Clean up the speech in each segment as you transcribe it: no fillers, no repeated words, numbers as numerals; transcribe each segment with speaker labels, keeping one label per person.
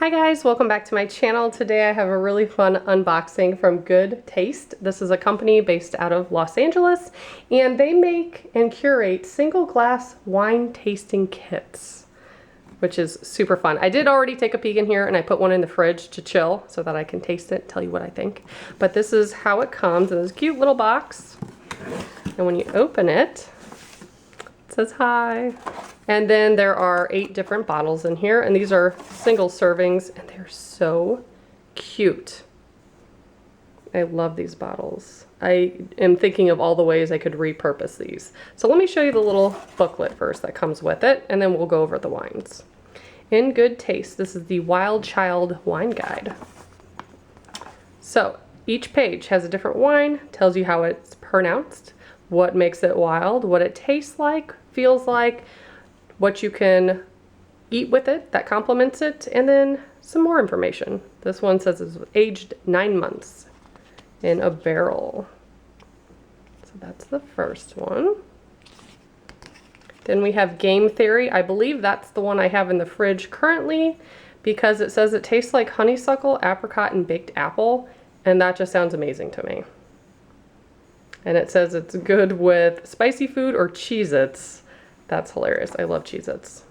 Speaker 1: Hi guys, welcome back to my channel. Today I have a really fun unboxing from Good Taste. This is a company based out of Los Angeles, and they make and curate single glass wine tasting kits, which is super fun. I did already take a peek in here and I put one in the fridge to chill so that I can taste it, tell you what I think. But this is how it comes in this cute little box. And when you open it, it says hi. And then there are 8 different bottles in here, and these are single servings, and they're so cute. I love these bottles. I am thinking of all the ways I could repurpose these. So let me show you the little booklet first that comes with it, and then we'll go over the wines. In Good Taste, this is the Wild Child Wine Guide. So each page has a different wine, tells you how it's pronounced, what makes it wild, what it tastes like, feels like, what you can eat with it that complements it, and then some more information. This one says it's aged 9 months in a barrel. So that's the first one. Then we have Game Theory. I believe that's the one I have in the fridge currently because it says it tastes like honeysuckle, apricot, and baked apple, and that just sounds amazing to me. And it says it's good with spicy food or Cheez-Its. That's hilarious. I love Cheez-Its.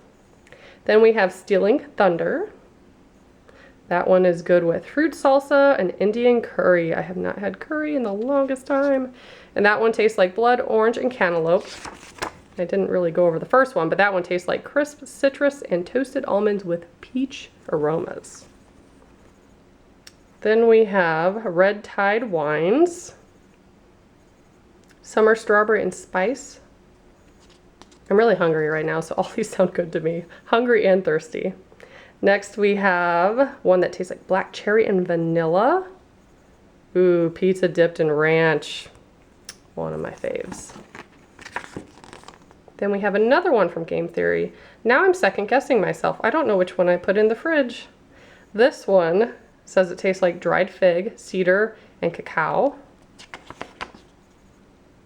Speaker 1: Then we have Stealing Thunder. That one is good with fruit salsa and Indian curry. I have not had curry in the longest time. And that one tastes like blood orange and cantaloupe. I didn't really go over the first one, but that one tastes like crisp citrus and toasted almonds with peach aromas. Then we have Red Tide Wines. Summer strawberry and spice. I'm really hungry right now, so all these sound good to me. Hungry and thirsty. Next we have one that tastes like black cherry and vanilla. Ooh, pizza dipped in ranch. One of my faves. Then we have another one from Game Theory. Now I'm second guessing myself. I don't know which one I put in the fridge. This one says it tastes like dried fig, cedar, and cacao.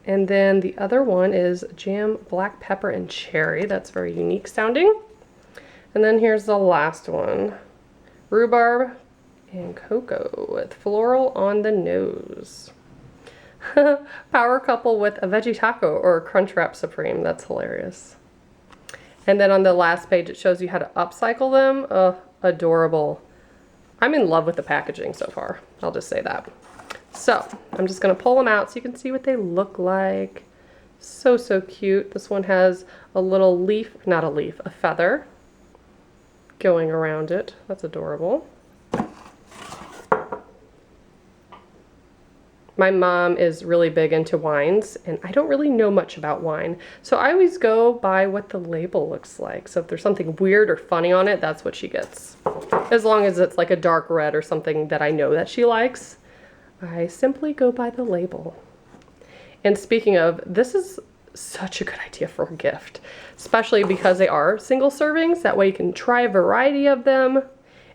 Speaker 1: And then the other one is jam, black pepper, and cherry. That's very unique sounding. And then here's the last one. Rhubarb and cocoa with floral on the nose. Power couple with a veggie taco or a Crunchwrap Supreme. That's hilarious. And then on the last page it shows you how to upcycle them. Adorable. I'm in love with the packaging so far. I'll just say that. So I'm just going to pull them out so you can see what they look like. So, so cute. This one has a little leaf, not a leaf, a feather going around it. That's adorable. My mom is really big into wines, and I don't really know much about wine. So I always go by what the label looks like. So if there's something weird or funny on it, that's what she gets. As long as it's like a dark red or something that I know that she likes. I simply go by the label. And speaking of, this is such a good idea for a gift, especially because they are single servings. That way you can try a variety of them.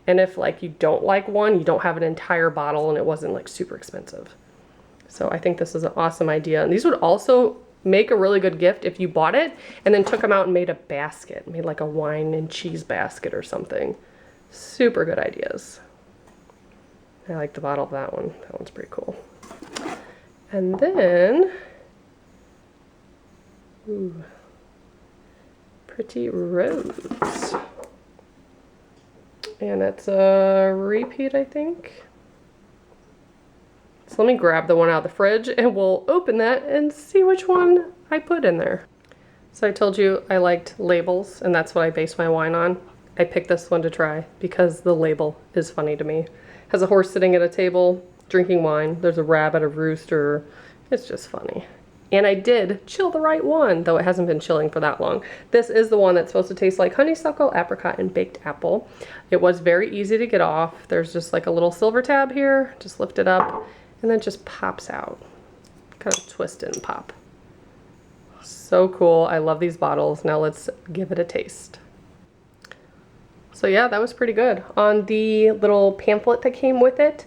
Speaker 1: And if like you don't like one, you don't have an entire bottle and it wasn't like super expensive. So I think this is an awesome idea. And these would also make a really good gift if you bought it and then took them out and made a basket, made like a wine and cheese basket or something. Super good ideas. I like the bottle of that one. That one's pretty cool. And then, ooh, Pretty Rose. And it's a repeat, I think. So let me grab the one out of the fridge and we'll open that and see which one I put in there. So I told you I liked labels, and that's what I base my wine on. I picked this one to try because the label is funny to me. Has a horse sitting at a table drinking wine. There's a rabbit, a rooster. It's just funny. And I did chill the right one, though it hasn't been chilling for that long. This is the one that's supposed to taste like honeysuckle, apricot, and baked apple. It was very easy to get off. There's just like a little silver tab here. Just lift it up and then it just pops out. Kind of twist it and pop. So cool. I love these bottles. Now let's give it a taste. So yeah, that was pretty good. On the little pamphlet that came with it,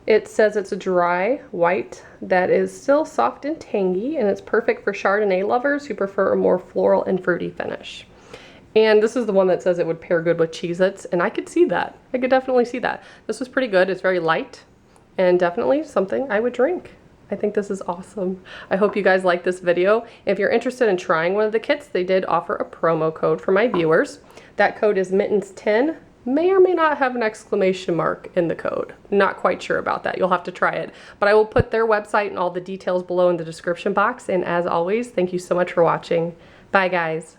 Speaker 1: it says it's a dry white that is still soft and tangy, and it's perfect for Chardonnay lovers who prefer a more floral and fruity finish. And this is the one that says it would pair good with Cheez-Its, and I could see that. I could definitely see that. This was pretty good. It's very light and definitely something I would drink. I think this is awesome. I hope you guys like this video. If you're interested in trying one of the kits, they did offer a promo code for my viewers. That code is Mittens10. May or may not have an exclamation mark in the code. Not quite sure about that. You'll have to try it. But I will put their website and all the details below in the description box. And as always, thank you so much for watching. Bye, guys.